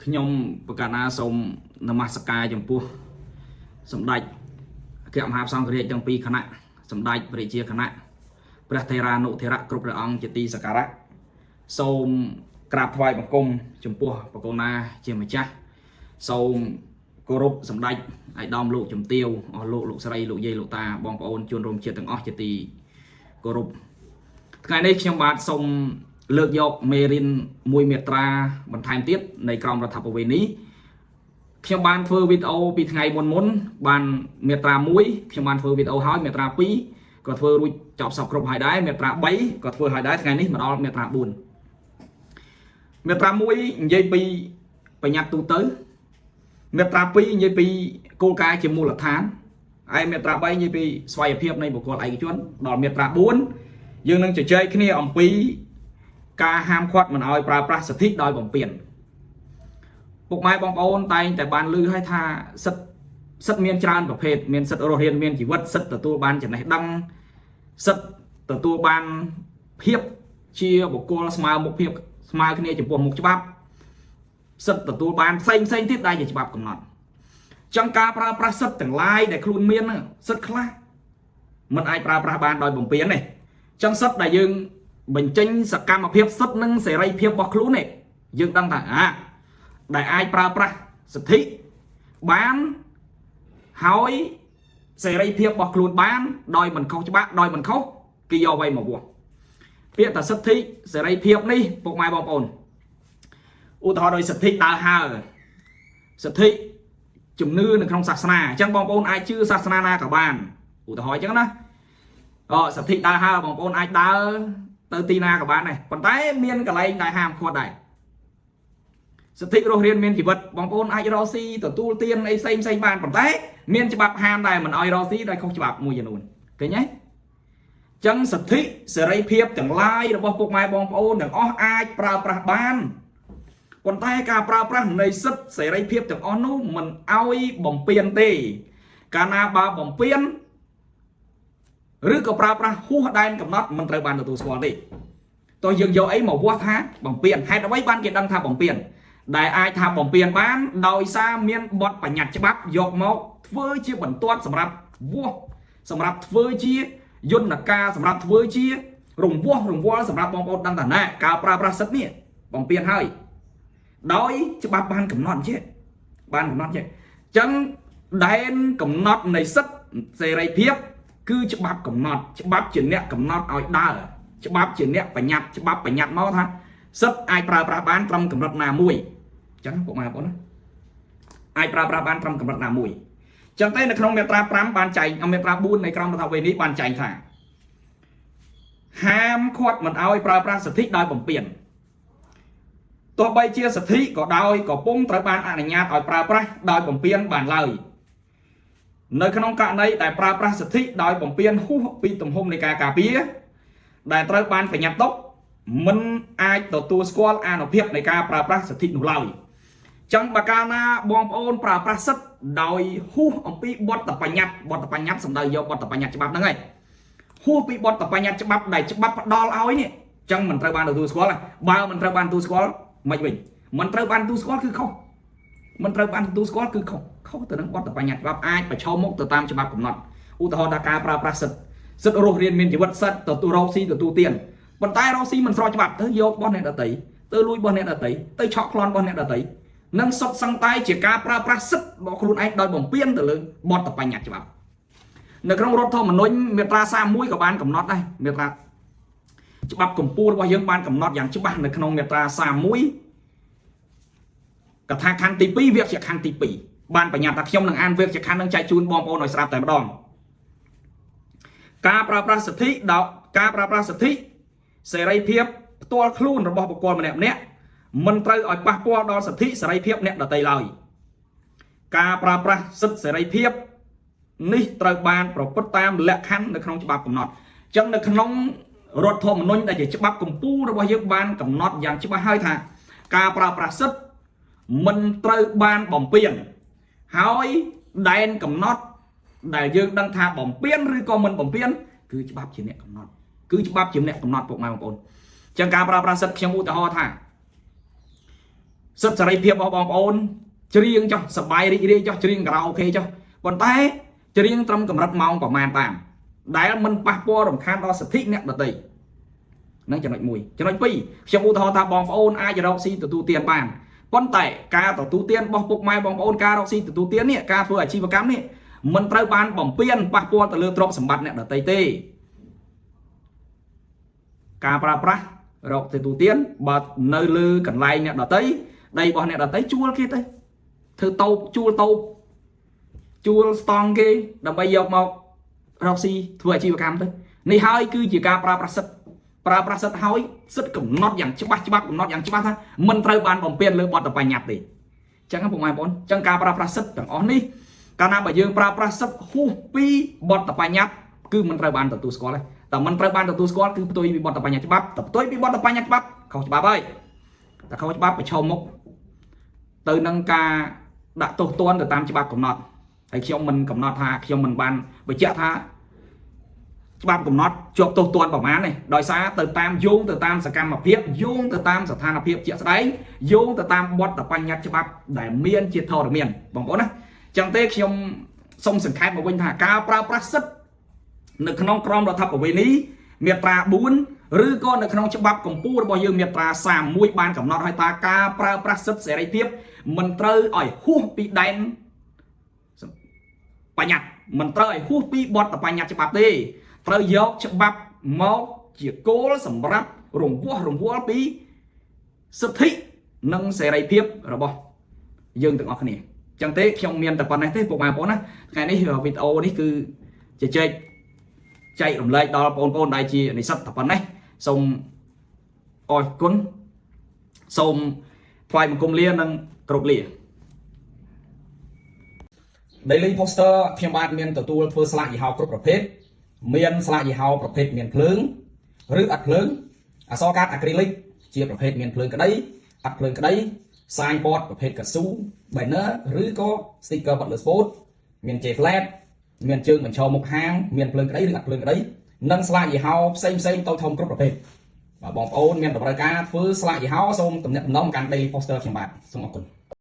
nhom bậc na sông namaskar trong pua sông đạch kẹo hạp xong cái trong pi khana sông đạch bể chia khana Prathera nụ thera cướp ra ông cheti sakara sông crab thoai bằng cung trong pua bằng con na chia mà cha sông cô rúp sông đạch ai đom lụ trong tiêu lụ sợi lụ dây lụ ta bong ôn chuồn rôm chia từng óc cheti cô rúp ngày nay trong bát sông lược dọc merin mùi miệt tra bằng thành tiếtในกรมรัฐบาลนี้ខ្ញុំបានធ្វើវីដេអូពីថ្ងៃមុនបានមេត្រា1ខ្ញុំបានធ្វើវីដេអូហើយមេត្រា2ក៏ធ្វើរួចចប់សពគ្រប់ហើយដែរមេត្រា3ក៏ធ្វើហើយដែរថ្ងៃនេះមកដល់មេត្រា4មេត្រា1និយាយពីបញ្ញត្តិទូទៅមេត្រា2និយាយពីគោលការណ៍ជាមូលដ្ឋានហើយមេត្រា3និយាយពីស្វ័យភាពនៃបុគ្គលឯកជនដល់មេត្រា4យើងនឹងជជែកគ្នាអំពីការហាមឃាត់មិនឲ្យប្រើប្រាស់សិទ្ធិដោយបំពានពុកម៉ែបងប្អូនតែងតែបានឮឲ្យថាសិទ្ធិមានច្រើនប្រភេទមានសិទ្ធិរស់រានមានជីវិតសិទ្ធិទទួលបានចំណេះដឹងសិទ្ធិទទួលបានភាពជាបុគ្គលស្មើមុខភាពស្មើគ្នាចំពោះមុខច្បាប់សិទ្ធិទទួលបានផ្សេងទៀតដែលជាច្បាប់កំណត់ចង់ការប្រើប្រាស់សិទ្ធិទាំងឡាយដែលខ្លួនមានសិទ្ធិខ្លះមិនអាចប្រើប្រាស់បានដោយបំពានទេចង់សិទ្ធិដែលយើងបញ្ចេញសកម្មភាពសិទ្ធិនិងសេរីភាពរបស់ខ្លួននេះយើងដឹងថាដែលអាចប្រើប្រាស់សិទ្ធិបានហើយសេរីភាពរបស់ខ្លួនបានដោយមិនខុសច្បាប់ដោយមិនខុសគេយកໄວមកវាស់ពាក្យថាសិទ្ធិសេរីភាពនេះពុកម៉ែបងប្អូនឧទាហរណ៍ដោយសិទ្ធិដើរហើរសិទ្ធិជំនឿនៅក្នុងសាសនាអញ្ចឹងបងប្អូនអាចជឿសាសនាណាក៏បានឧទាហរណ៍អញ្ចឹងណាសិទ្ធិដើរហើរបងប្អូនអាចដើរទៅទីណាក៏បានដែរប៉ុន្តែមានកន្លែងដែលហាមឃាត់ដែរសិទ្ធិរស់រានមានជីវិតបងប្អូនអាចរកស៊ីទទួលទានអីផ្សេងបានប៉ុន្តែមានច្បាប់ហាមដែរមិនឲ្យរកស៊ីដោយខុសច្បាប់មួយចំនួនឃើញទេអញ្ចឹងសិទ្ធិសេរីភាពទាំងឡាយរបស់ពុកម៉ែបងប្អូនទាំងអស់អាចប្រើប្រាស់បានប៉ុន្តែការប្រើប្រាស់នៃសិទ្ធិសេរីភាពទាំងអស់នោះមិនឲ្យបំពានទេកាលណាបើបំពានឬក៏ប្រើប្រាស់ហួសដែនកំណត់មិនត្រូវបានទទួលស្គាល់ទេតោះយើងយកអីមកវាស់ថាបំពានហេតុអ្វីបានគេដឹងថាបំពានដែលអាចថាបំពានបានដោយសារមានបទបញ្ញត្តិច្បាប់យកមកធ្វើជាបន្ទាត់សម្រាប់វាស់សម្រាប់ធ្វើជាយន្តការសម្រាប់ធ្វើជារង្វាស់រង្វាល់សម្រាប់បងប្អូនដឹងថាណាការប្រើប្រាស់សិទ្ធិនេះបំពានហើយដោយច្បាប់បានកំណត់ចេះបានកំណត់ចេះអញ្ចឹងដែនកំណត់នៃសិទ្ធិសេរីភាពគឺច្បាប់កំណត់ច្បាប់ជាអ្នកកំណត់ឲ្យដើរច្បាប់ជាអ្នកបញ្ញត្តិច្បាប់បញ្ញត្តិមកថាសិទ្ធិអាចប្រើប្រាស់បានត្រឹមកម្រិតណាមួយអញ្ចឹងពុកម៉ែបងប្អូនអាចប្រើប្រាស់បានត្រឹមកម្រិតណាមួយអញ្ចឹងតែនៅក្នុងមាត្រា5បានចែងមាត្រា4នៃក្រមរដ្ឋធម្មនុញ្ញនេះបានចែងថាហាមឃាត់មិនឲ្យប្រើប្រាស់សិទ្ធិដោយបំពានទោះបីជាសិទ្ធិក៏ដោយក៏ពុំត្រូវបានអនុញ្ញាតឲ្យប្រើប្រាស់ដោយបំពានបានឡើយនៅក្នុងករណីដែលប្រើប្រាស់សិទ្ធិដោយបំពានហួសពីទំហំនៃការការពារដែលត្រូវបានបញ្ញត្តិទុកមិនអាចទទួលស្គាល់អានុភាពនៃការប្រើប្រាស់សិទ្ធិនោះឡើយចឹងបើកាលណាបងប្អូនប្រើប្រាស់សិទ្ធិដោយហួសអំពីបទបញ្ញត្តិសំដៅយកបទបញ្ញត្តិច្បាប់ហ្នឹងឯងហួសពីបទបញ្ញត្តិច្បាប់ដែលច្បាប់ផ្ដល់ឲ្យនេះចឹងមិនត្រូវបានទទួលស្គាល់បើមិនត្រូវបានទទួលស្គាល់មិនវិញមិនត្រូវបានទទួលស្គាល់គឺខុសមិនត្រូវបានទទួលស្គាល់គឺខុសទៅនឹងបទបញ្ញត្តិច្បាប់អាចប្រឈមមុខទៅតាមច្បាប់កំណត់ឧទាហរណ៍ថាការប្រើប្រាស់សិទ្ធិរស់រានមានជីវិតសិទ្ធិទទួលរកស៊ីទទួលទានប៉ុន្តែរកស៊ីមិនស្របច្បាប់ទៅយករបស់អ្នកដទៃទៅលួចរបស់អ្នកដទៃទៅឆក់ប្លន់របស់អ្នកដទៃនឹងសុទ្ធសឹងតែជាការប្រើប្រាស់សិទ្ធិរបស់ខ្លួនឯងដោយបំពានទៅលើបទបញ្ញត្តិច្បាប់នៅក្នុងរដ្ឋធម្មនុញ្ញមាត្រា31ក៏បានកំណត់ដែរមាត្រាច្បាប់កម្ពុជារបស់យើងបានកំណត់យ៉ាងច្បាស់នៅក្នុងមាត្រា31កថាខណ្ឌទី2វគ្គខណ្ឌទី2បានបញ្ញត្តិថាខ្ញុំនឹងអានវគ្គខណ្ឌនឹងចែកជូនបងប្អូនឲ្យស្រាប់តែម្ដងការប្រើប្រាស់សិទ្ធិដោយការប្រើប្រាស់សិទ្ធិសេរីភាពផ្ទាល់ខ្លួនរបស់បុគ្គលម្នាក់មិនត្រូវឲ្យប៉ះពាល់ដល់សិទ្ធិសេរីភាពអ្នកដទៃឡើយការប្រើប្រាស់សិទ្ធិសេរីភាពនេះត្រូវបានប្រព្រឹត្តតាមលក្ខខណ្ឌនៅក្នុងច្បាប់កំណត់អញ្ចឹងនៅក្នុងរដ្ឋធម្មនុញ្ញដែលជាច្បាប់កម្ពុជារបស់យើងបានកំណត់យ៉ាងច្បាស់ហើយថាការប្រើប្រាស់សិទ្ធិមិនត្រូវបានបំពានហើយដែនកំណត់ដែលយើងដឹងថាបំពានឬក៏មិនបំពានគឺច្បាប់ជាអ្នកកំណត់ពុកម៉ែបងប្អូនអញ្ចឹងការប្រើប្រាស់សិទ្ធិខ្ញុំឧទាហរណ៍ថា សិទ្ធិសេរីភាពរបស់បងប្អូនច្រៀងចុះសប្បាយរីករាយចុះច្រៀងខារ៉ាអូខេចុះប៉ុន្តែច្រៀងត្រឹមកម្រិតម៉ោងប្រមាណបានដែលមិនប៉ះពាល់រំខានដល់សិទ្ធិអ្នកដទៃនឹងចំណុច1ចំណុច2ខ្ញុំឧទាហរណ៍ថាបងប្អូនអាចរកស៊ីទទួលទានបានប៉ុន្តែការទទួលទានរបស់ពុកម៉ែបងប្អូនការរកស៊ីទទួលទាននេះការធ្វើអាជីវកម្មនេះមិនត្រូវបានបំពានប៉ះពាល់ទៅលើទ្រព្យសម្បត្តិអ្នកដទៃទេការប្រើប្រាស់រកទទួលទានបើនៅលើកន្លែងអ្នកដទៃដីរបស់អ្នកដទៃជួលគេទៅធ្វើតូបជួលតូបជួលស្តង់គេដើម្បីយកមករកស៊ីធ្វើអាជីវកម្មទៅនេះហើយគឺជាការប្រើប្រាស់សិទ្ធិហើយសិទ្ធិកំណត់យ៉ាងច្បាស់កំណត់យ៉ាងច្បាស់ថាមិនត្រូវបានបំពានលើបទបញ្ញត្តិទេអញ្ចឹងពុកម៉ែបងប្អូនអញ្ចឹងការប្រើប្រាស់សិទ្ធិទាំងអស់នេះកាលណាបើយើងប្រើប្រាស់សិទ្ធិហួសពីបទបញ្ញត្តិគឺមិនត្រូវបានទទួលស្គាល់ទេតែមិនត្រូវបានទទួលស្គាល់គឺផ្ទុយពីបទបញ្ញត្តិច្បាប់តែផ្ទុយពីបទបញ្ញត្តិច្បាប់ខុសច្បាប់ហើយតែខុសច្បាប់ប្រឈមមុខទៅនឹងការដាក់ទោសទណ្ឌទៅតាមច្បាប់កំណត់ហើយខ្ញុំមិនកំណត់ថាខ្ញុំមិនបានបញ្ជាក់ថាច្បាប់កំណត់ជាប់ទោសទណ្ឌប្រមាណទេដោយសារទៅតាមយោងទៅតាមសកម្មភាពយោងទៅតាមស្ថានភាពជាក់ស្ដែងយោងទៅតាមបទបញ្ញត្តិច្បាប់ដែលមានជាធរមានបងប្អូនណាអញ្ចឹងទេខ្ញុំសូមសង្ខេបមកវិញថាការប្រើប្រាស់សិទ្ធិនៅក្នុងក្រមរដ្ឋប្បវេណីមាត្រា4ឬក៏នៅក្នុងច្បាប់កម្ពុជារបស់យើងមាត្រា31បានកំណត់ឲ្យថាការប្រើប្រាស់សិទ្ធិសេរីភាពមិនត្រូវឲ្យហួសពីដែនបញ្ញត្តិមិនត្រូវឲ្យហួសពីបទបញ្ញត្តិច្បាប់ទេត្រូវយកច្បាប់មកជាគោលសម្រាប់រង្វាស់ពីសិទ្ធិនិងសេរីភាពរបស់យើងទាំងអស់គ្នាអញ្ចឹងទេខ្ញុំមានតែប៉ុណ្ណេះទេពុកម៉ែបងប្អូនណាថ្ងៃនេះវីដេអូនេះគឺជជែកចែករំលែកដល់បងប្អូនដែលជានិស្សិតតែប៉ុណ្ណេះសូមអរគុណសូមថ្វាយបង្គំលានិងគោរពលា Daily Poster ខ្ញុំបាទមានទទួលធ្វើស្លាកយីហោគ្រប់ប្រភេទមានស្លាកយីហោប្រភេទមានភ្លើងឬអត់ភ្លើងអក្សរកាតអាគ្រីលិកជាប្រភេទមានភ្លើងក្តីអត់ភ្លើងក្តីសាយបតប្រភេទកស៊ូ banner ឬក៏ sticker បាត់លើ spot មាន J flat មានជើងបញ្ឈរមុខហាងមានភ្លើងក្តីឬអត់ភ្លើងក្តីនិងស្លាកយីហោផ្សេងតូចធំគ្រប់ប្រភេទបាទបងប្អូនមានតម្រូវការធ្វើស្លាកយីហោសូមទំនាក់ទំនងកាន់ Daily Poster ខ្ញុំបាទសូមអរគុណ